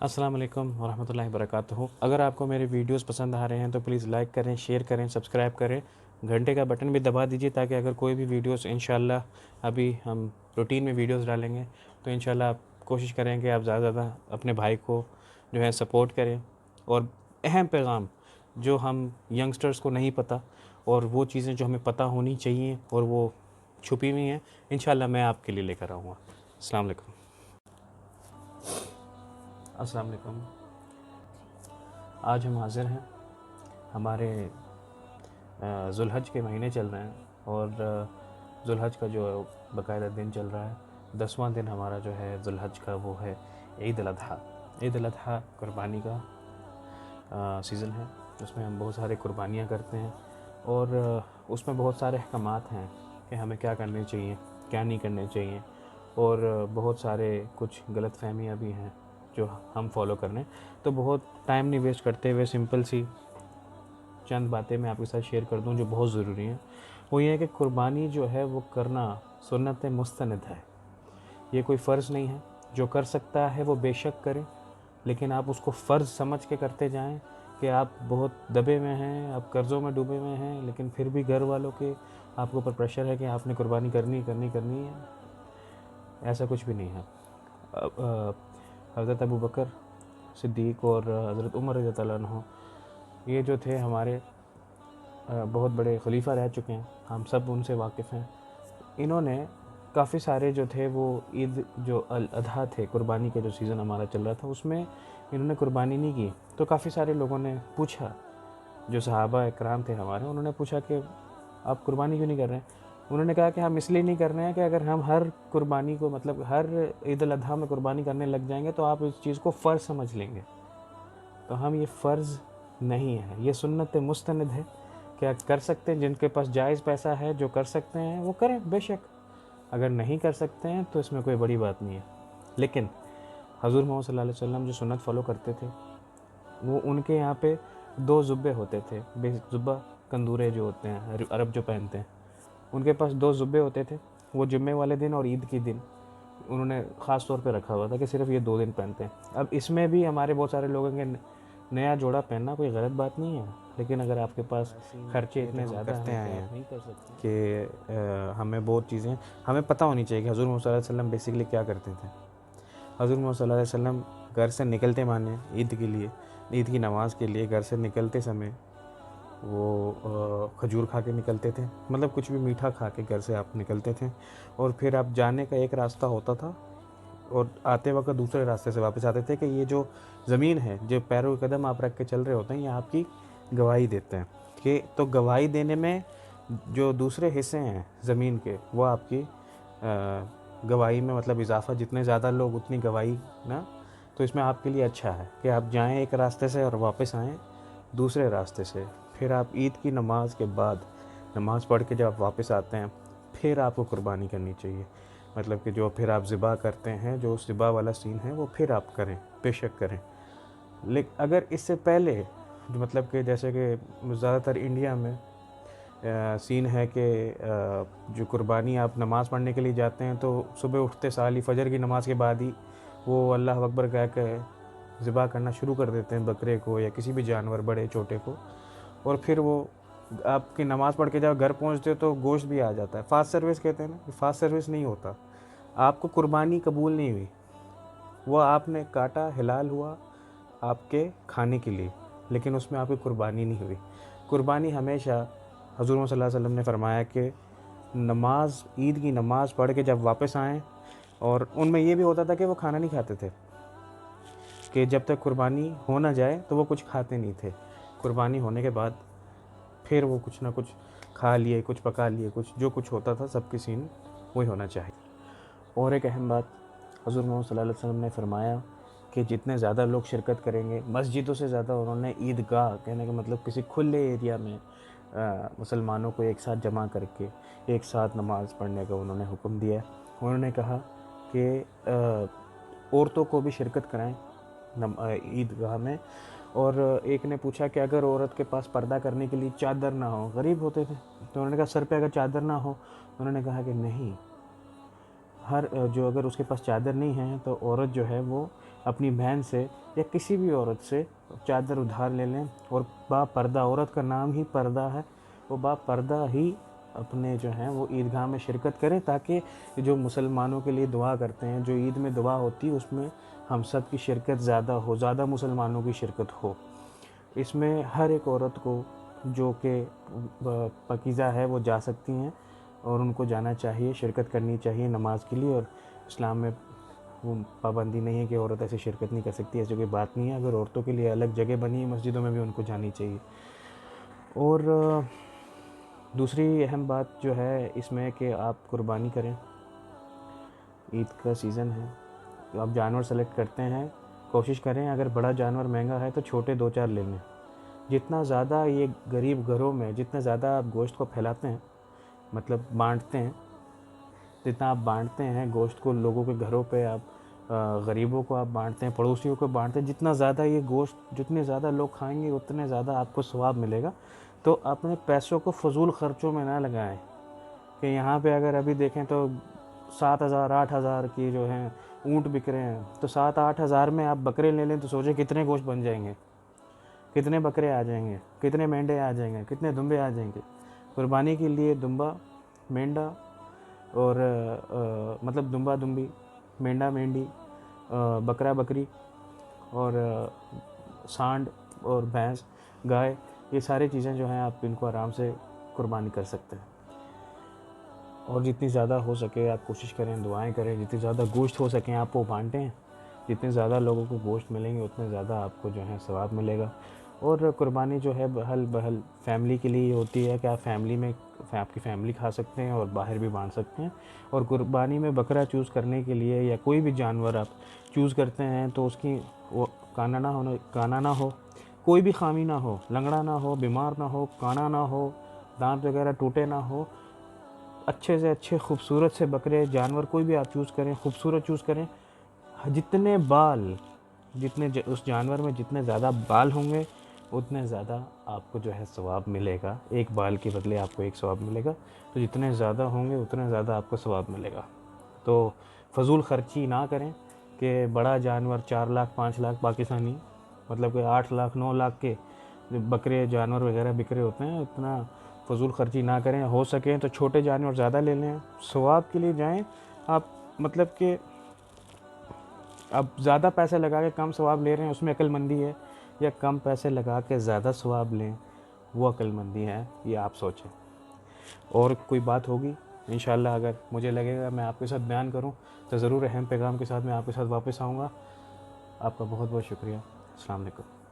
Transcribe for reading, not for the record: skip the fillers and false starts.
अस्सलाम वालेकुम वरहमतुल्लाहि वबरकातुहू। अगर आपको मेरे वीडियोस पसंद आ रहे हैं तो प्लीज़ लाइक करें, शेयर करें, सब्सक्राइब करें, घंटे का बटन भी दबा दीजिए ताकि अगर कोई भी वीडियोस इंशाल्लाह अभी हम रूटीन में वीडियोस डालेंगे तो इंशाल्लाह आप कोशिश करें कि आप ज़्यादा से ज़्यादा अपने भाई को जो है सपोर्ट करें। और अहम पैगाम जो हम यंगस्टर्स को नहीं पता और वो चीज़ें जो हमें पता होनी चाहिए और वो छुपी हुई हैं, इंशाल्लाह मैं आपके लिए लेकर आऊँगा। अस्सलाम वालेकुम। अस्सलाम वालेकुम। आज हम हाज़िर हैं, हमारे ज़ुल्हज के महीने चल रहे हैं और ज़ुल्हज का जो बाकायदा दिन चल रहा है, 10वां दिन हमारा जो है ज़ुल्हज का वो है ईद अल अज़हा। ईद अल अज़हा कुर्बानी का सीज़न है। उसमें हम बहुत सारे कुर्बानियाँ करते हैं और उसमें बहुत सारे अहकामात हैं कि हमें क्या करने चाहिए, क्या नहीं करने चाहिए और बहुत सारे कुछ गलत फहमियाँ भी हैं जो हम फॉलो कर रहे हैं। तो बहुत टाइम नहीं वेस्ट करते हुए सिंपल सी चंद बातें मैं आपके साथ शेयर कर दूं जो बहुत ज़रूरी हैं। वो ये है कि कुर्बानी जो है वो करना सुन्नत मुस्तनद है, ये कोई फ़र्ज़ नहीं है। जो कर सकता है वो बेशक करे, लेकिन आप उसको फ़र्ज़ समझ के करते जाएं कि आप बहुत दबे में हैं, आप कर्ज़ों में डूबे हुए हैं, लेकिन फिर भी घर वालों के आपके ऊपर प्रेशर है कि आपने कुर्बानी करनी है। ऐसा कुछ भी नहीं है। हज़रत अबू बकर सिद्दीक़ और हज़रत उमर रज़ियल्लाहु अन्हु ये जो थे हमारे बहुत बड़े खलीफा रह चुके हैं, हम सब उनसे वाकिफ़ हैं। इन्होंने काफ़ी सारे जो थे वो ईद जो अल अधा थे, कुर्बानी के जो सीज़न हमारा चल रहा था उसमें इन्होंने कुर्बानी नहीं की। तो काफ़ी सारे लोगों ने पूछा, जो सहाबा इकराम थे हमारे, उन्होंने पूछा कि आप कुर्बानी क्यों नहीं कर रहे हैं? उन्होंने कहा कि हम इसलिए नहीं कर रहे हैं कि अगर हम हर कुर्बानी को मतलब हर ईद अल अधा में कुर्बानी करने लग जाएंगे तो आप इस चीज़ को फ़र्ज़ समझ लेंगे। तो हम ये फ़र्ज़ नहीं है, ये सुन्नत मुस्तनद है। क्या कर सकते हैं, जिनके पास जायज़ पैसा है, जो कर सकते हैं वो करें बेशक, अगर नहीं कर सकते हैं तो इसमें कोई बड़ी बात नहीं है। लेकिन हज़ूर मोहम्मद सल्लल्लाहु अलैहि वसल्लम जो सुन्नत फ़ॉलो करते थे, वो उनके यहाँ पे 2 ज़ुब्बे होते थे। ज़ुब्बा कंदूरे जो होते हैं अरब जो पहनते हैं, उनके पास 2 ज़ुब्बे होते थे। वो जुम्मे वाले दिन और ईद के दिन उन्होंने ख़ास तौर पे रखा हुआ था कि सिर्फ ये 2 दिन पहनते हैं। अब इसमें भी हमारे बहुत सारे लोगों के नया जोड़ा पहनना कोई गलत बात नहीं है, लेकिन अगर आपके पास खर्चे इतने ज़्यादा करते हैं आए कि हैं आप नहीं कर सकते कि हमें बहुत चीज़ें हमें पता होनी चाहिए कि हज़रत मोहम्मद सल्लल्लाहु अलैहि वसल्लम बेसिकली क्या करते थे। हज़रत मोहम्मद सल्लल्लाहु अलैहि वसल्लम घर से निकलते माने ईद के लिए, ईद की नमाज़ के लिए घर से निकलते समय वो खजूर खा के निकलते थे, मतलब कुछ भी मीठा खा के घर से आप निकलते थे और फिर आप जाने का एक रास्ता होता था और आते वक्त दूसरे रास्ते से वापस आते थे कि ये जो ज़मीन है, जो पैरों के कदम आप रख के चल रहे होते हैं, ये आपकी गवाही देते हैं कि तो गवाही देने में जो दूसरे हिस्से हैं ज़मीन के वो आपकी गवाही में मतलब इजाफ़ा, जितने ज़्यादा लोग उतनी गवाही ना, तो इसमें आपके लिए अच्छा है कि आप जाएं एक रास्ते से और वापस आएँ दूसरे रास्ते से। फिर आप ईद की नमाज के बाद नमाज़ पढ़ के जब आप वापस आते हैं फिर आपको कुर्बानी करनी चाहिए। मतलब कि जो फिर आप ज़िबा करते हैं, जो ज़िबा वाला सीन है वो फिर आप करें, बेशक करें। लेकिन अगर इससे पहले जो मतलब कि जैसे कि ज़्यादातर इंडिया में सीन है कि जो कुर्बानी आप नमाज़ पढ़ने के लिए जाते हैं तो सुबह उठते साल ही फ़जर की नमाज़ के बाद ही वो अल्लाह अकबर कह के ज़िबा करना शुरू कर देते हैं बकरे को या किसी भी जानवर बड़े छोटे को, और फिर वो आपकी नमाज़ पढ़ के जब घर पहुंचते हो तो गोश्त भी आ जाता है। फ़ास्ट सर्विस कहते हैं ना, फ़ास्ट सर्विस नहीं होता। आपको कुर्बानी कबूल नहीं हुई, वो आपने काटा, हिलाल हुआ आपके खाने के लिए, लेकिन उसमें आपकी कुर्बानी नहीं हुई। कुर्बानी हमेशा हज़ूर मोहम्मद सल्लल्लाहु अलैहि वसल्लम ने फरमाया कि नमाज, ईद की नमाज़ पढ़ के जब वापस आएँ, और उनमें ये भी होता था कि वो खाना नहीं खाते थे, कि जब तक कुर्बानी हो ना जाए तो वो कुछ खाते नहीं थे। कुर्बानी होने के बाद फिर वो कुछ ना कुछ खा लिए, कुछ पका लिए, कुछ जो कुछ होता था सबकी सीन वही होना चाहिए। और एक अहम बात, हज़रत मोहम्मद सल्लल्लाहु अलैहि वसल्लम ने फरमाया कि जितने ज़्यादा लोग शिरकत करेंगे, मस्जिदों से ज़्यादा उन्होंने ईदगाह, कहने का मतलब किसी खुले एरिया में मुसलमानों को एक साथ जमा करके एक साथ नमाज़ पढ़ने का उन्होंने हुक्म दिया। उन्होंने कहा कि औरतों को भी शिरकत कराएं ईदगाह में। और एक ने पूछा कि अगर औरत के पास पर्दा करने के लिए चादर ना हो, गरीब होते थे, तो उन्होंने कहा सर पे अगर चादर ना हो, उन्होंने कहा कि नहीं, हर जो अगर उसके पास चादर नहीं है तो औरत जो है वो अपनी बहन से या किसी भी औरत से चादर उधार ले लें और बापर्दा, औरत का नाम ही पर्दा है, वो बापर्दा ही अपने जो हैं वो ईदगाह में शिरकत करें, ताकि जो मुसलमानों के लिए दुआ करते हैं, जो ईद में दुआ होती है, उसमें हम सब की शिरकत ज़्यादा हो, ज़्यादा मुसलमानों की शिरकत हो। इसमें हर एक औरत को जो कि पकीज़ा है वो जा सकती हैं और उनको जाना चाहिए, शिरकत करनी चाहिए नमाज के लिए। और इस्लाम में वो पाबंदी नहीं है कि औरत ऐसे शिरकत नहीं कर सकती, ऐसी कोई बात नहीं है। अगर औरतों के लिए अलग जगह बनी है मस्जिदों में भी, उनको जानी चाहिए। और दूसरी अहम बात जो है इसमें कि आप कुर्बानी करें, ईद का सीज़न है तो आप जानवर सेलेक्ट करते हैं, कोशिश करें अगर बड़ा जानवर महंगा है तो छोटे 2-4 ले लें। जितना ज़्यादा ये गरीब घरों में, जितना ज़्यादा आप गोश्त को फैलाते हैं, मतलब बांटते हैं, जितना आप बांटते हैं गोश्त को लोगों के घरों पे, आप गरीबों को आप बांटते हैं, पड़ोसियों को बांटते हैं, जितना ज़्यादा ये गोश्त, जितने ज़्यादा लोग खाएंगे उतने ज़्यादा आपको सवाब मिलेगा। तो अपने पैसों को फजूल ख़र्चों में ना लगाएं कि यहाँ पे अगर अभी देखें तो 7,000-8,000 की जो हैं ऊँट बिक रहे हैं, तो 7-8 हज़ार में आप बकरे ले लें तो सोचें कितने गोश्त बन जाएंगे, कितने बकरे आ जाएंगे, कितने मेंढे आ जाएंगे, कितने दुम्बे आ जाएंगे। कुर्बानी के लिए दुम्बा, मेंढा और मतलब दुम्बा दुम्बी, मेंढा मेंढी, बकरा बकरी और सांड और भैंस, गाय, ये सारी चीज़ें जो हैं आप इनको आराम से कुर्बानी कर सकते हैं। और जितनी ज़्यादा हो सके आप कोशिश करें, दुआएं करें, जितनी ज़्यादा गोश्त हो सकें आप वो बांटें। जितने ज़्यादा लोगों को गोश्त मिलेंगे उतने ज़्यादा आपको जो है सवाब मिलेगा। और कुर्बानी जो है बहल बहल फैमिली के लिए होती है कि आप फैमिली में, आपकी फैमिली खा सकते हैं और बाहर भी बांट सकते हैं। और कुर्बानी में बकरा चूज़ करने के लिए या कोई भी जानवर आप चूज़ करते हैं तो उसकी वो काना ना हो, कोई भी खामी ना हो, लंगड़ा ना हो, बीमार ना हो, काना ना हो, दांत वगैरह टूटे ना हो, अच्छे से अच्छे खूबसूरत से बकरे जानवर कोई भी आप चूज़ करें, खूबसूरत चूज़ करें। जितने बाल, उस जानवर में जितने ज़्यादा बाल होंगे उतने ज़्यादा आपको जो है सवाब मिलेगा। एक बाल के बदले आपको एक सवाब मिलेगा, तो जितने ज़्यादा होंगे उतने ज़्यादा आपको सवाब मिलेगा। तो फजूल ख़र्ची ना करें कि बड़ा जानवर 4 लाख 5 लाख पाकिस्तानी, मतलब कि 8 लाख 9 लाख के बकरे जानवर वगैरह बिक रहे होते हैं, इतना फजूल ख़र्ची ना करें। हो सके तो छोटे जानवर ज़्यादा ले लें, सवाब के लिए जाएं आप। मतलब कि आप ज़्यादा पैसे लगा के कम सवाब ले रहे हैं, उसमें अक्लमंदी है, या कम पैसे लगा के ज़्यादा सवाब लें, वो अक्लमंदी है, ये आप सोचें। और कोई बात होगी इंशाल्लाह, अगर मुझे लगेगा मैं आपके साथ बयान करूं तो ज़रूर अहम पैगाम के साथ मैं आपके साथ वापस आऊँगा। आपका बहुत बहुत शुक्रिया। अस्सलाम वालेकुम।